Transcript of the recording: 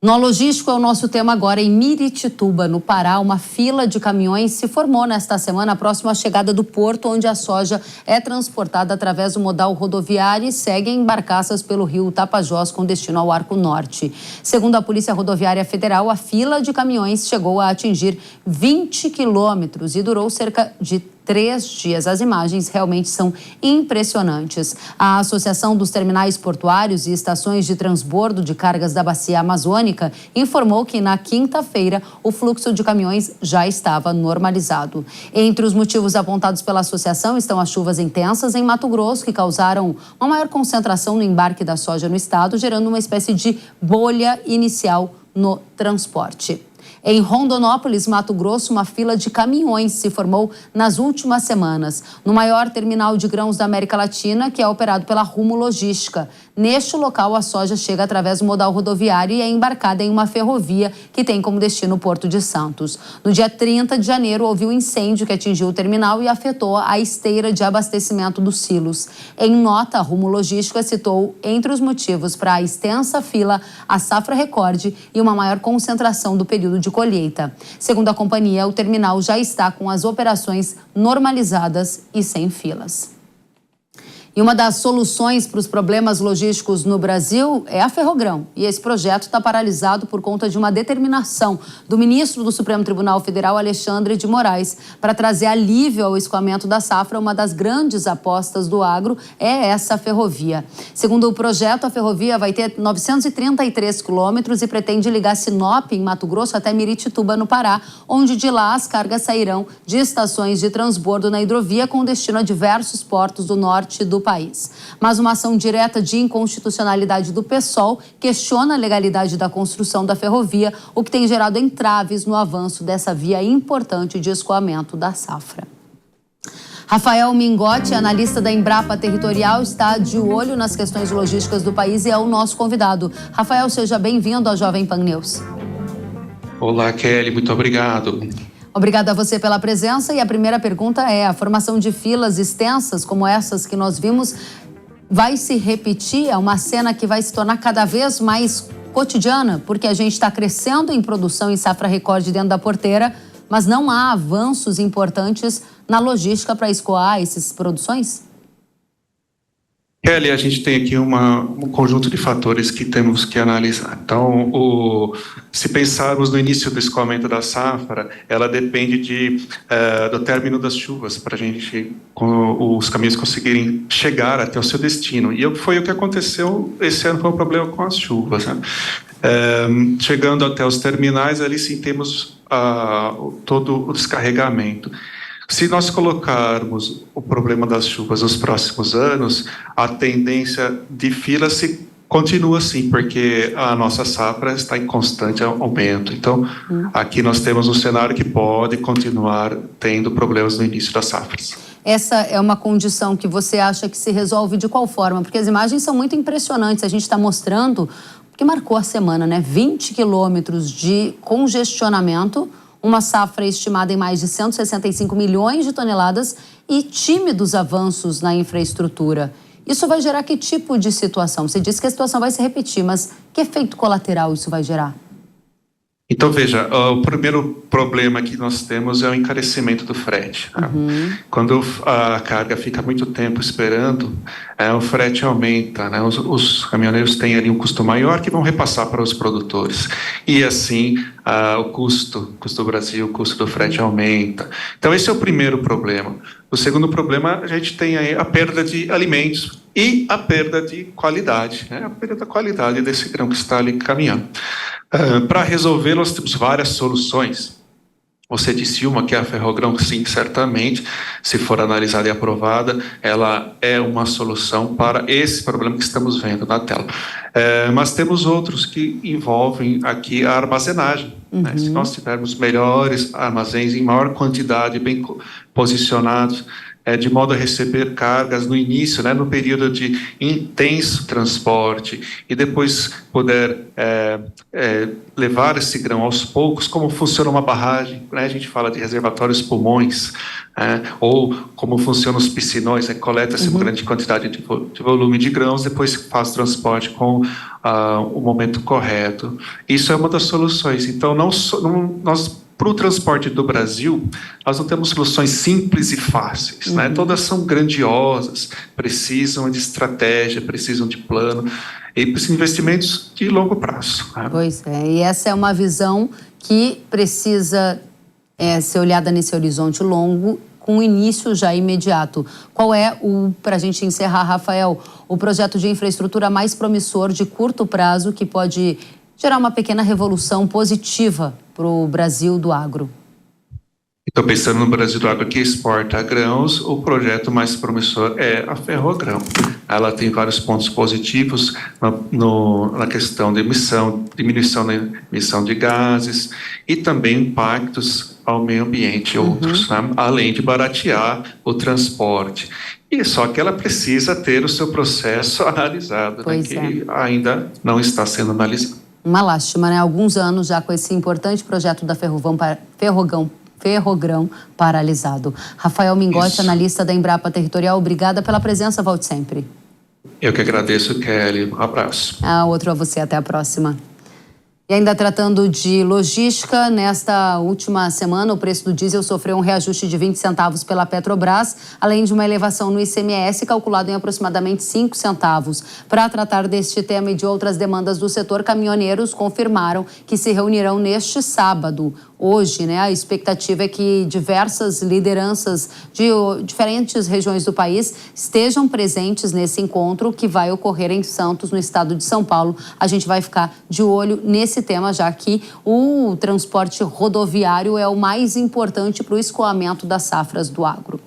No Logístico é o nosso tema agora. Em Miritituba, no Pará, uma fila de caminhões se formou nesta semana próximo à chegada do porto, onde a soja é transportada através do modal rodoviário e segue em barcaças pelo rio Tapajós com destino ao Arco Norte. Segundo a Polícia Rodoviária Federal, a fila de caminhões chegou a atingir 20 quilômetros e durou cerca de 3 dias. As imagens realmente são impressionantes. A Associação dos Terminais Portuários e Estações de Transbordo de Cargas da Bacia Amazônica informou que na quinta-feira o fluxo de caminhões já estava normalizado. Entre os motivos apontados pela associação estão as chuvas intensas em Mato Grosso, que causaram uma maior concentração no embarque da soja no estado, gerando uma espécie de bolha inicial no transporte. Em Rondonópolis, Mato Grosso, uma fila de caminhões se formou nas últimas semanas, no maior terminal de grãos da América Latina, que é operado pela Rumo Logística. Neste local, a soja chega através do modal rodoviário e é embarcada em uma ferrovia que tem como destino o Porto de Santos. No dia 30 de janeiro, houve um incêndio que atingiu o terminal e afetou a esteira de abastecimento dos silos. Em nota, a Rumo Logística citou, entre os motivos para a extensa fila, a safra recorde e uma maior concentração do período de colheita. Segundo a companhia, o terminal já está com as operações normalizadas e sem filas. E uma das soluções para os problemas logísticos no Brasil é a Ferrogrão. E esse projeto está paralisado por conta de uma determinação do ministro do Supremo Tribunal Federal, Alexandre de Moraes, para trazer alívio ao escoamento da safra. Uma das grandes apostas do agro é essa ferrovia. Segundo o projeto, a ferrovia vai ter 933 quilômetros e pretende ligar Sinop, em Mato Grosso, até Miritituba, no Pará, onde de lá as cargas sairão de estações de transbordo na hidrovia com destino a diversos portos do norte do país. Mas uma ação direta de inconstitucionalidade do PSOL questiona a legalidade da construção da ferrovia, o que tem gerado entraves no avanço dessa via importante de escoamento da safra. Rafael Mingotti, analista da Embrapa Territorial, está de olho nas questões logísticas do país e é o nosso convidado. Rafael, seja bem-vindo ao Jovem Pan News. Olá, Kelly, muito obrigado. Obrigada a você pela presença. E a primeira pergunta é: a formação de filas extensas como essas que nós vimos vai se repetir? É uma cena que vai se tornar cada vez mais cotidiana, porque a gente está crescendo em produção em safra recorde dentro da porteira, mas não há avanços importantes na logística para escoar essas produções? Kelly, a gente tem aqui um conjunto de fatores que temos que analisar. Então, se pensarmos no início do escoamento da safra, ela depende do término das chuvas para os caminhões conseguirem chegar até o seu destino. E foi o que aconteceu esse ano, foi um problema com as chuvas, né? Chegando até os terminais, ali sim temos todo o descarregamento. Se nós colocarmos o problema das chuvas nos próximos anos, a tendência de fila continua assim, porque a nossa safra está em constante aumento. Então, aqui nós temos um cenário que pode continuar tendo problemas no início das safras. Essa é uma condição que você acha que se resolve de qual forma? Porque as imagens são muito impressionantes. A gente está mostrando que marcou a semana, né? 20 quilômetros de congestionamento, uma safra estimada em mais de 165 milhões de toneladas e tímidos avanços na infraestrutura. Isso vai gerar que tipo de situação? Você disse que a situação vai se repetir, mas que efeito colateral isso vai gerar? Então, veja, o primeiro problema que nós temos é o encarecimento do frete. Né? Quando a carga fica muito tempo esperando, o frete aumenta, né? Os caminhoneiros têm ali um custo maior que vão repassar para os produtores. E assim, o custo do Brasil, o custo do frete aumenta. Então, esse é o primeiro problema. O segundo problema, a gente tem aí a perda de alimentos e a perda de qualidade, né? A perda da qualidade desse grão que está ali caminhando. Para resolver, nós temos várias soluções. Você disse uma, que é a Ferrogrão, sim, certamente, se for analisada e aprovada, ela é uma solução para esse problema que estamos vendo na tela. Mas temos outros que envolvem aqui a armazenagem. Né? Se nós tivermos melhores armazéns em maior quantidade, bem posicionados, de modo a receber cargas no início, né, no período de intenso transporte, e depois poder levar esse grão aos poucos. Como funciona uma barragem, né? A gente fala de reservatórios pulmões, ou como funcionam os piscinões, coleta-se uma grande quantidade de volume de grãos, depois faz transporte com o momento correto. Isso é uma das soluções. Então, nós, para o transporte do Brasil, nós não temos soluções simples e fáceis, né? Todas são grandiosas, precisam de estratégia, precisam de plano, e precisam de investimentos de longo prazo, né? Pois é, e essa é uma visão que precisa ser olhada nesse horizonte longo, com início já imediato. Qual é para a gente encerrar, Rafael, o projeto de infraestrutura mais promissor de curto prazo que pode gerar uma pequena revolução positiva para o Brasil do agro? Estou pensando no Brasil do agro que exporta grãos. O projeto mais promissor é a Ferrogrão. Ela tem vários pontos positivos na questão de diminuição da emissão de gases e também impactos ao meio ambiente e outros, né? Além de baratear o transporte. E só que ela precisa ter o seu processo analisado, né, que ainda não está sendo analisado. Uma lástima, né? Alguns anos já com esse importante projeto da Ferrogrão paralisado. Rafael Mingotti, analista da Embrapa Territorial, obrigada pela presença, volte sempre. Eu que agradeço, Kelly. Um abraço. Outro a você, até a próxima. E ainda tratando de logística, nesta última semana o preço do diesel sofreu um reajuste de 20 centavos pela Petrobras, além de uma elevação no ICMS calculado em aproximadamente 5 centavos. Para tratar deste tema e de outras demandas do setor, caminhoneiros confirmaram que se reunirão neste sábado. Hoje, né, a expectativa é que diversas lideranças de diferentes regiões do país estejam presentes nesse encontro que vai ocorrer em Santos, no estado de São Paulo. A gente vai ficar de olho nesse tema, já que o transporte rodoviário é o mais importante para o escoamento das safras do agro.